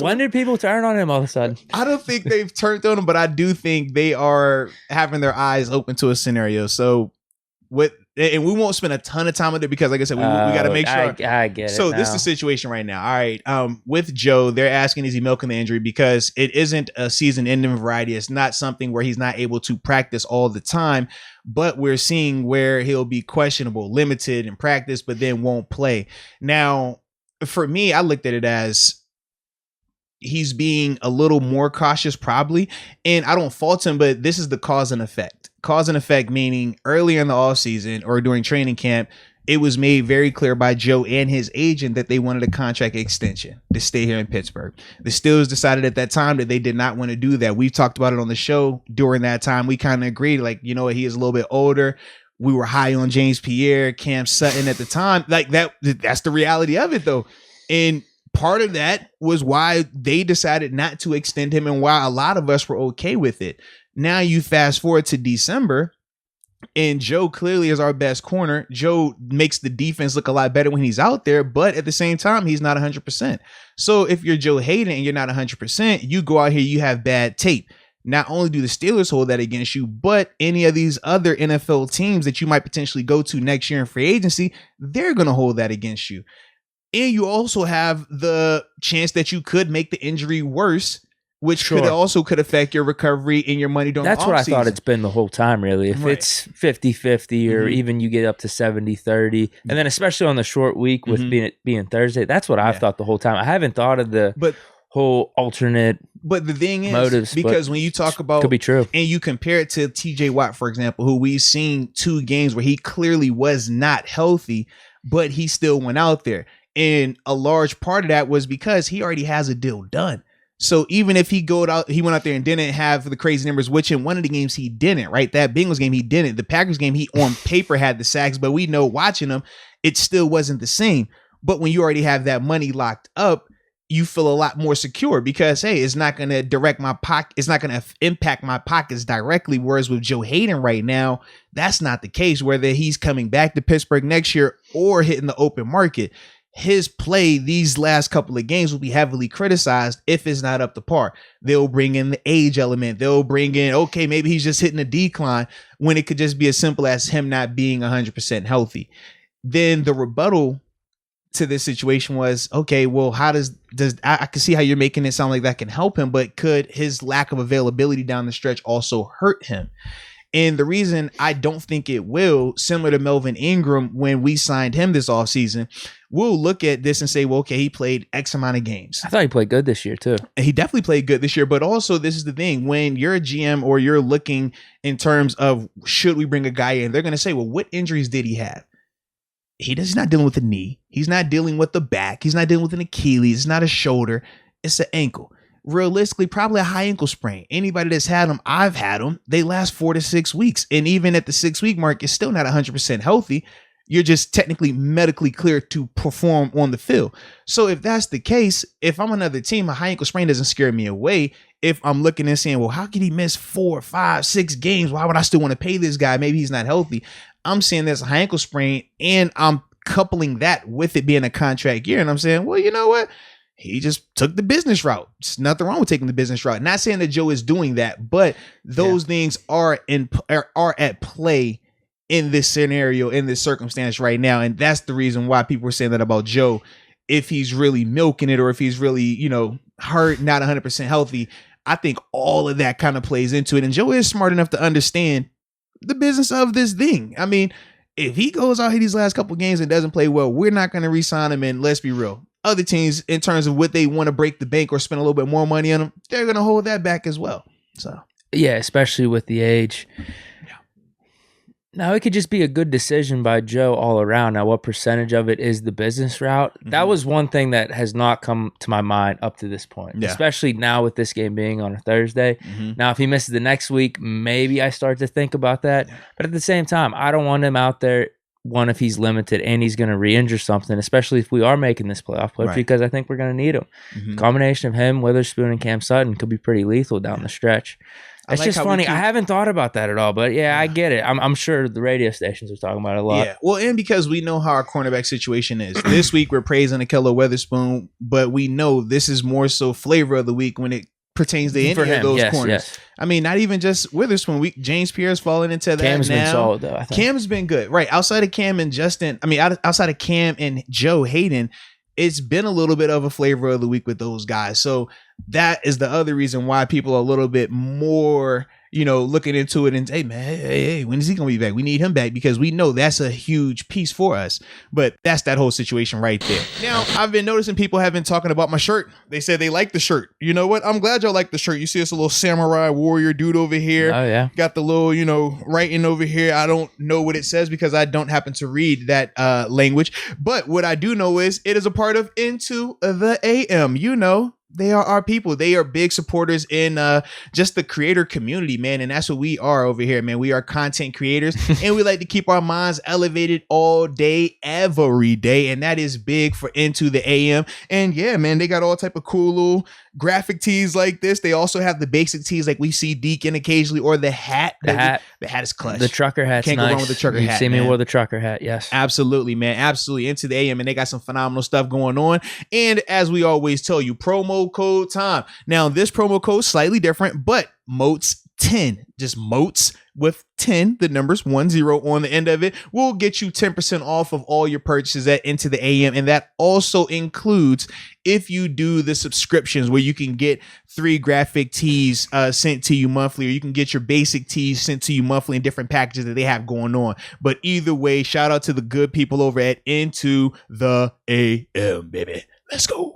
When did people turn on him all of a sudden? I don't think they've turned on him, but I do think they are having their eyes open to a scenario. So and we won't spend a ton of time with it because, like I said, we got to make sure. I get it. So this is the situation right now. All right. With Joe, they're asking, is he milking the injury? Because it isn't a season-ending variety. It's not something where he's not able to practice all the time, but we're seeing where he'll be questionable, limited in practice, but then won't play. Now, for me, I looked at it as he's being a little more cautious probably, and I don't fault him, but this is the cause and effect. Cause and effect meaning earlier in the offseason or during training camp, it was made very clear by Joe and his agent that they wanted a contract extension to stay here in Pittsburgh. The Steelers decided at that time that they did not want to do that. We've talked about it on the show during that time. We kind of agreed, like, you know what, he is a little bit older. We were high on James Pierre, Cam Sutton at the time. Like that's the reality of it though. And part of that was why they decided not to extend him and why a lot of us were okay with it. Now you fast forward to December and Joe clearly is our best corner. Joe makes the defense look a lot better when he's out there, but at the same time, he's not 100%. So if you're Joe Haden and you're not 100%, you go out here, you have bad tape. Not only do the Steelers hold that against you, but any of these other NFL teams that you might potentially go to next year in free agency, they're going to hold that against you. And you also have the chance that you could make the injury worse, which could affect your recovery and your money during the offseason. That's what I thought it's been the whole time, really. If it's 50-50 or even you get up to 70-30, and then especially on the short week with being Thursday, that's what I've thought the whole time. I haven't thought of the whole alternate But the thing is, motives, because when you talk about, could be true, and you compare it to TJ Watt, for example, who we've seen 2 games where he clearly was not healthy, but he still went out there. And a large part of that was because he already has a deal done. So even if he went out there and didn't have the crazy numbers, which in one of the games he didn't, right? That Bengals game, he didn't. The Packers game, he on paper had the sacks, but we know watching him, it still wasn't the same. But when you already have that money locked up, you feel a lot more secure because, hey, it's not going to direct my pocket. It's not going to impact my pockets directly. Whereas with Joe Haden right now, that's not the case. Whether he's coming back to Pittsburgh next year or hitting the open market, his play these last couple of games will be heavily criticized if it's not up to par. They'll bring in the age element. They'll bring in, okay, maybe he's just hitting a decline when it could just be as simple as him not being 100% healthy. Then the rebuttal to this situation was, okay, well, how does I can see how you're making it sound like that can help him, but could his lack of availability down the stretch also hurt him? And the reason I don't think it will, similar to Melvin Ingram, when we signed him this offseason, we'll look at this and say, well, okay, he played X amount of games. I thought he played good this year too. And he definitely played good this year. But also, this is the thing. When you're a GM or you're looking in terms of should we bring a guy in, they're going to say, well, what injuries did he have? He's not dealing with the knee. He's not dealing with the back. He's not dealing with an Achilles. It's not a shoulder. It's an ankle. Realistically, probably a high ankle sprain. Anybody that's had them, I've had them. They last 4 to 6 weeks. And even at the 6-week mark, it's still not 100% healthy. You're just technically medically cleared to perform on the field. So if that's the case, if I'm another team, a high ankle sprain doesn't scare me away. If I'm looking and saying, well, how could he miss 4, 5, 6 games? Why would I still want to pay this guy? Maybe he's not healthy. I'm saying there's a high ankle sprain, and I'm coupling that with it being a contract year. And I'm saying, well, you know what? He just took the business route. There's nothing wrong with taking the business route. Not saying that Joe is doing that, but those things are at play in this scenario, in this circumstance right now. And that's the reason why people are saying that about Joe. If he's really milking it or if he's really, hurt, not 100% healthy, I think all of that kind of plays into it. And Joe is smart enough to understand the business of this thing. I mean, if he goes out here these last couple of games and doesn't play well, we're not going to re-sign him. And let's be real. Other teams, in terms of what they want to break the bank or spend a little bit more money on him, they're going to hold that back as well. So, yeah, especially with the age. Yeah. Now, it could just be a good decision by Joe all around. Now, what percentage of it is the business route? Mm-hmm. That was one thing that has not come to my mind up to this point, especially now with this game being on a Thursday. Mm-hmm. Now, if he misses the next week, maybe I start to think about that. But at the same time, I don't want him out there. One, if he's limited and he's going to re-injure something, especially if we are making this playoff push, because I think we're going to need him. Mm-hmm. Combination of him, Witherspoon, and Cam Sutton could be pretty lethal down the stretch. It's just funny. I haven't thought about that at all, but yeah, I get it. I'm sure the radio stations are talking about it a lot. Yeah, well, and because we know how our cornerback situation is. This week we're praising Ahkello Witherspoon, but we know this is more so flavor of the week when it pertains to any of those corners. Yes. I mean, not even just Witherspoon. James Pierre's falling into that. Cam's been solid though. I think. Cam's been good, right? Outside of Cam and Justin, I mean, outside of Cam and Joe Haden, it's been a little bit of a flavor of the week with those guys. So that is the other reason why people are a little bit more, looking into it and, hey, man, hey, when is he going to be back? We need him back because we know that's a huge piece for us. But that's that whole situation right there. Now, I've been noticing people have been talking about my shirt. They said they like the shirt. You know what? I'm glad y'all like the shirt. You see us a little samurai warrior dude over here. Oh, yeah. Got the little, writing over here. I don't know what it says because I don't happen to read that language. But what I do know is it is a part of Into the AM. They are our people. They are big supporters in just the creator community, man. And that's what we are over here, man. We are content creators and we like to keep our minds elevated all day, every day. And that is big for Into the AM. And yeah, man, they got all type of cool little graphic tees like this. They also have the basic tees like we see Deke in occasionally, or the hat. The hat is clutch. The trucker hat's Can't nice. go wrong with the trucker hat. You see me with the trucker hat, yes. Absolutely, man. Absolutely. Into the AM, and they got some phenomenal stuff going on. And as we always tell you, promo code time. Now, this promo code is slightly different, but Moats 10, just Moats with 10, the numbers 10 on the end of it, will get you 10% off of all your purchases at Into the AM. And that also includes if you do the subscriptions where you can get 3 graphic tees sent to you monthly, or you can get your basic tees sent to you monthly in different packages that they have going on. But either way, shout out to the good people over at Into the AM, baby. Let's go.